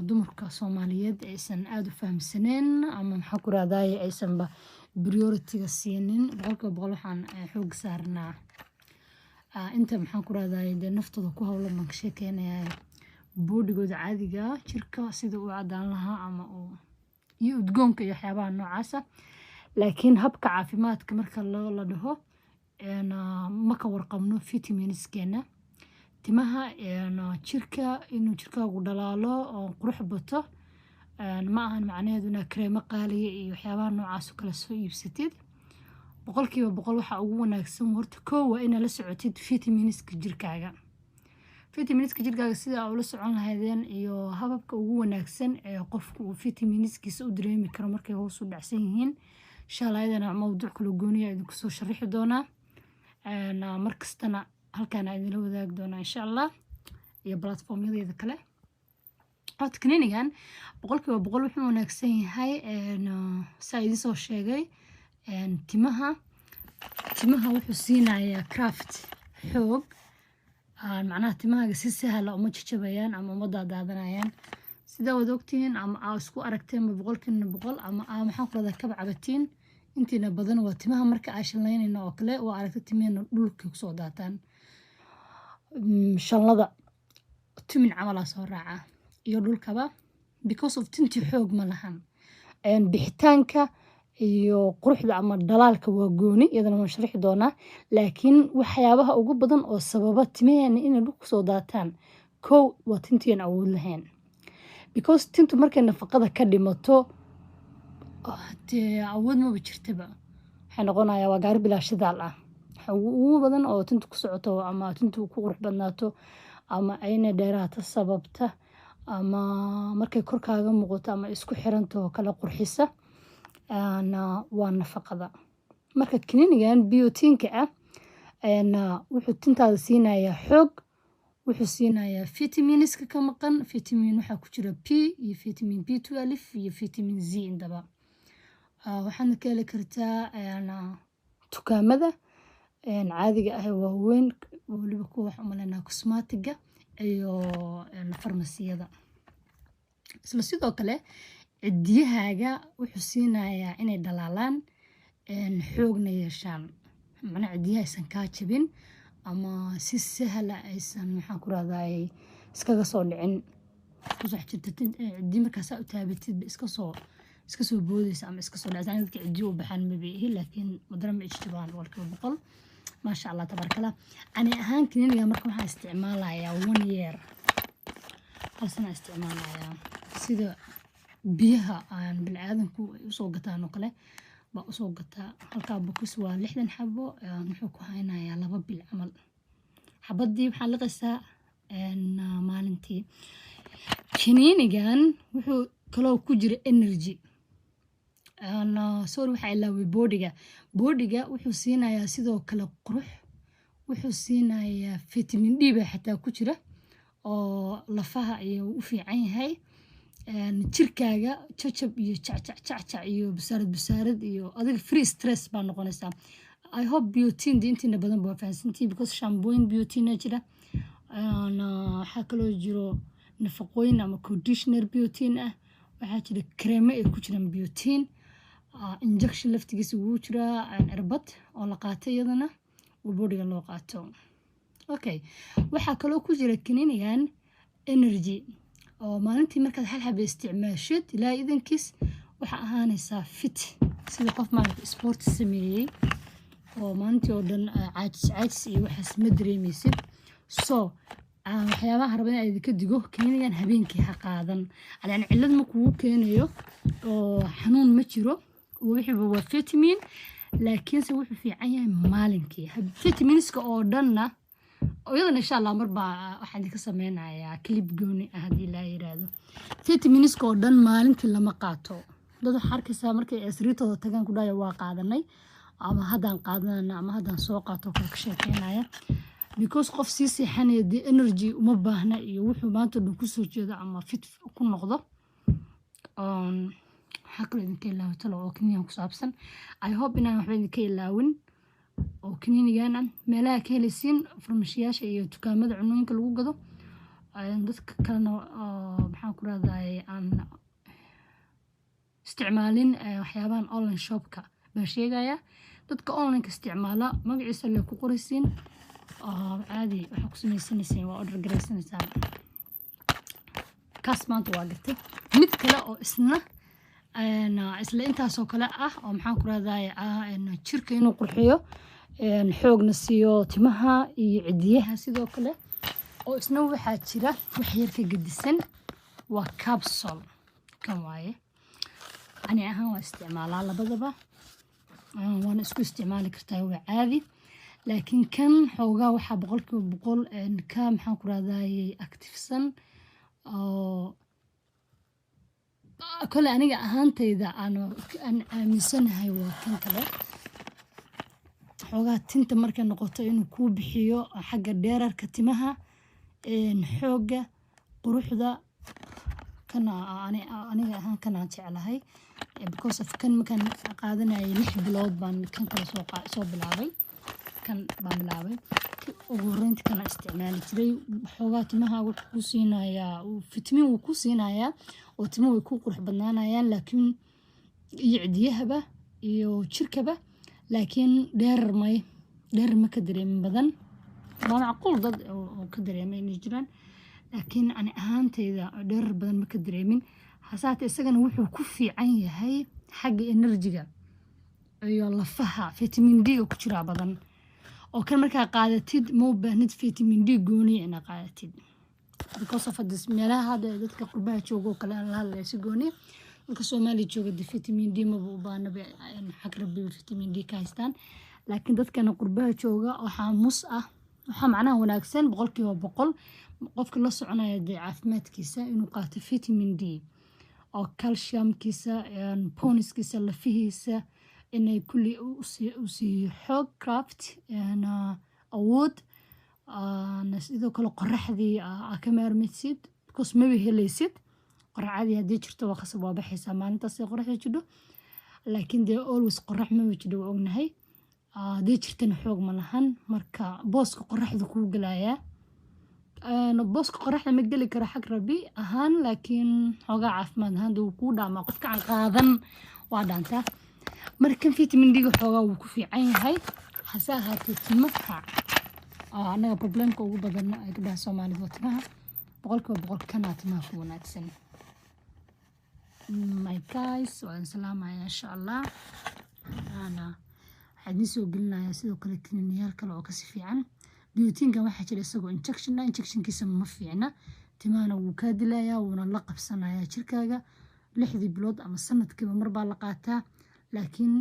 dumarka Soomaaliyeed aysan aad u fahamsaneen ama maxaa ku raadayay aysanba priority-ga siinin boqolkiiba boqol waxaan xoog saarnaa inta maxaa ku raadayay dee naftooda ku hawlan baan ka sheekeynayaa boodhigooda caadiga jirka sida uu cadaan lahaa ama uu iyo udgoonka iyo waxyaabaha noocaasa laakiin habka caafimaadka marka la dhaho ma ka warqabno vitaminskeena timaha jirka inuu jirkaagu dhalaalo oo qurux bato ma ahan macnaheedu inaa kareemo qaaliya iyo waxyaabaha noocaas oo kale soo iibsatid boqolkiiba boqol waxa ugu wanaagsan horta koow waa inaad la socotid vitaminska jirkaaga sida aad ula socon lahaydeen iyo hababka ugu wanaagsan ee qofku uu vitaminskiisa u dareemi karo markay hoos u dhacsan yihiin insha Allah ayadana mawduuc kala gooniya idinku soo sharixi doonaa markastana halkaan aan idinla wadaagi doonaa insha Allah iyo platformyadeeda kale kaniinigan boqolkiiba boqol wuxuu wanaagsan yahay saa idin soo sheegay timaha wuxuu siinayaa craft xoog macnaha timahaaga si sahal ah uma jajabayaan ama uma daadaadanayaan sida wada ogtihiin ama aa isku aragteenba boqolkiiba boqol ama aa maxaa ku radaa kaba cabatiin intiina badan waa timaha marka aa shanlaynayno oo kale waa aragta timeena dhulka kusoo daataan shanlada tumin camalaa soo raaca iyo dhulkaba because of tinti xoog ma lahan bixitaanka iyo quruxda ama dhalaalka waa gooni iyadana waan sharixi doonaa laakiin waxyaabaha ugu badan oo sababa timaheena inay dhulka soo daataan kow waa tintiin awood lahayn because tintu markay nafaqada ka dhimato awood maba jirtaba waxay noqonayaa waa gaari bilaa shidaal ah ugu badan oo tintu ku socoto ama tintu ku qurux badnaato ama ayna dheeraata sababta ama markay korkaaga muuqato ama isku xiranto kala qurxisa waa nafaqada marka kaniinigan biotinka ah wuxuu tintaada siinayaa xoog wuxuu siinayaa vitaminska ka maqan vitamin waxaa ku jira P iyo vitamin B12 iyo vitamin Z indaba waxaana ka heli kartaa dukaamada caadiga ah waaweyn waliba kuwa wax umaleynaa cosmetiga iyo farmasiyada isla sidoo kale cidiyahaaga wuxuu siinayaa inay dhalaalaan xoogna yeeshaan macnaha cidiyaha aysan kaa jabin ama si sahla aysan maxaa ku raadayay iskaga soo dhicin kusoo jirta cidiya markaas u taabatid iska soo boodaysa ama iska soo dhacsan dadka cidiyo u baxaan mabiihi laakiin madarama ijtibaan boqolkiiba boqol maasha Allah tabarakallah ani ahaan kaniiniga marka waxaan isticmaalayaa 1 year hal sana isticmaalayaa sida biyaha aan bini'aadanku u soo gataan oo kale baa u soo gataa halka bookis waa 60 xabo wuxuu ku haynayaa 2 bil camal xabadii waxaan liqaysaa maalintii kaniinigan wuxuu kaloo ku jira energy sorry waxa ilaaway boodhiga wuxuu siinayaa sidoo kale qurux wuxuu siinayaa vitamin D ba xataa ku jira oo lafaha iyo u fiican yahay jirkaaga jajab iyo jac iyo basaarad iyo adiga free stress baa noqonaysaa I hope biotin intiina badan baa fahansantiin because shampooyin biotin jira waxaa kaloo jiro nafaqooyin ama conditioner biotin ah waxaa jira kreeme ay ku jiraan biotin injection laftigiisa wuu jiraa irbad oo la qaato iyadana oo boodhiga loo qaato okay waxaa kaloo ku jira kaniinigan energy oo maalintii markaad hal xabo isticmaashid ilaa idankiis waxa ahaanaysaa fit sida qof maalinta sport sameeyay oo maalintii oo dhan caajis iyo waxaas ma dareemaysid so waxyaabaha rabaa inaad ka digo kaniinigan habeenkii ha qaadan yani cillad ma kugu keenayo oo xanuun ma jiro wixii waa vitamin laakiinse wuxuu fiican yahay maalinkii vitaminska oo dhanna iyadana insha Allah marba waxaan idinka sameynayaa clip gooni ah hadii la yiraahdo vitaminska oo dhan maalintii lama qaato dad waxa arkaysaa markay asriitooda tagaan ku dhaaya waa qaadanay ama haddaan qaadanana ama haddaan soo qaato kala ka sheekeynaya because qof sii seexanaya dee energy uma baahna iyo wuxuu maanta dhan ku soo jeeda ama fit ku noqdo waxaa kaloo idinka ilaawi talo oo kaniinigan ku saabsan I hope inaan waxba idinka ilaawin oo kaniinigan meelaha ka helaysiin farmashiyaasha iyo dukaamada cunooyinka lagu gado dadka kalena maxaa maxaan ku raadayay aan isticmaalin waxyaabahan online shopka baan sheegayaa dadka online isticmaala magaciisa la ku qoraysiin caadi waxa ku sameysanaysaan waa order garaysanaysaan kaas maanta waa gatay mid kale oo isla intaasoo kale ah oo maxaan ku raadayay jirka inuu qurxiyo xoogna siiyo timaha iyo cidiyaha sidoo kale oo isna waxaa jira wax yar ka gedisan waa capsule kan waaye ani ahaan waa isticmaalaa labadaba waana isku isticmaali kartaa waa caadi laakiin kan xoogaa waxaa 100% ka maxaan ku raadayay activesan oo kale aniga ahaantayda aan aaminsanahay waa kan kale xoogaa tinta markay noqoto inuu kuu bixiyo xagga dheerarka timaha xooga quruxda kan aniga ahaan kan aan jeclahay because of kan markaan qaadanayay 6 bilood baan kan kale soo bilaabay kan baan bilaabay ugu horeynta kan isticmaali jiray xoogaa timaha wuxuu ku siinayaa fitamiin uu ku siinayaa oo timaha way ku qurux badnaanayaan laakiin iyo cidiyahaba iyo jirkaba laakiin dheerar ma ka dareemin badan ma macquul dad oo ka dareemay inay jiraan laakiin ani ahaantayda dheerar badan ma ka dareemin hasaate isagana wuxuu ku fiican yahay xagga enerjiga iyo lafaha vitamin D ku jira badan oo kan markaa qaadatid ma u baahnid vitamin D gooni ina qaadatid because of this meelaha dadka qurbaha joogo kale la hadlayo si gooni dadka Soomaaliya jooga vitamin D ma u baahna xaq rabbi vitamin D ka haystaan laakiin dadkana qurbaha jooga waxa mus ah waxa macnaha wanaagsan 100% qofka la soconaya caafimaadkiisa inuu qaato vitamin D oo calciumkiisa boniskiisa lafihiisa inay kulli u sii xoog craft awood sidoo kale qoraxdii ka maarmaysid because ma helaysid qoraxdii hadii jirto waa qasab waa baxaysaa maalintaas ay qoraxda jidho laakiin dee always qorax ma jidho waa ognahay hadii jirtana xoog ma lahan marka booska qoraxda ku galaya booska qoraxda ma gali kara xaq rabbi ahaan laakiin xoogaa caafimaad ahaan duu ku dhaama qofka aan qaadan waa dhaanta markan vitamin D xoogaa wuu ku fiican yahay hase ahaatee timaha anaga problemka ugu badan ay gabdhaha Soomaalida waa timaha 100% kana timaha ku wanaagsan my guys waan salaamaya insha Allah ana waxaan soo gelinayaa sidoo kale kiniiniyaal kale oo ka si fiican biotinka waxa jira isagoo injectionkiisa ma fiicna timahana wuu ka dilayaa wuuna la qabsanayaa jirkaaga 6 bilood ama sanadkiiba mar baa la qaataa laakiin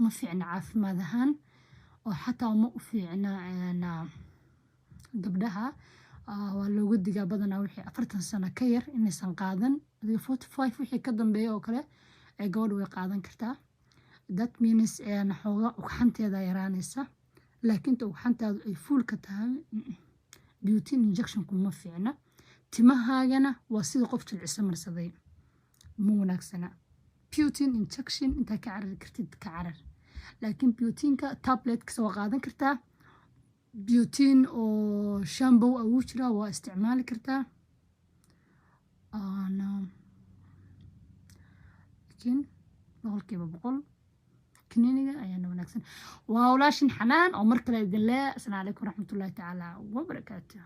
ma fiicna caafimaad ahaan oo xataa ma u fiicna gabdhaha waa looga digaa badanaa wixii 40 sano ka yar inaysan qaadan 45 wixii ka dambeeyo oo kale ay gabadhu way qaadan kartaa that means xooga ugxanteeda yaraanaysa laakiin ugxantaadu ay full ka tahay biotin injection kuma fiicna timahaagana waa sida qof jilcisa marsaday ma wanaagsana biotin injection inta ka carar kartid ka carar laakiin biotinka tablet ka soo qaadan kartaa biotin oo shampoo ugu jira waa isticmaali kartaa laakiin 100% كنينيجا أيانا ونكسن وأولاشن حنان أو مركلة الدلاء السلام عليكم ورحمة الله تعالى وبركاته.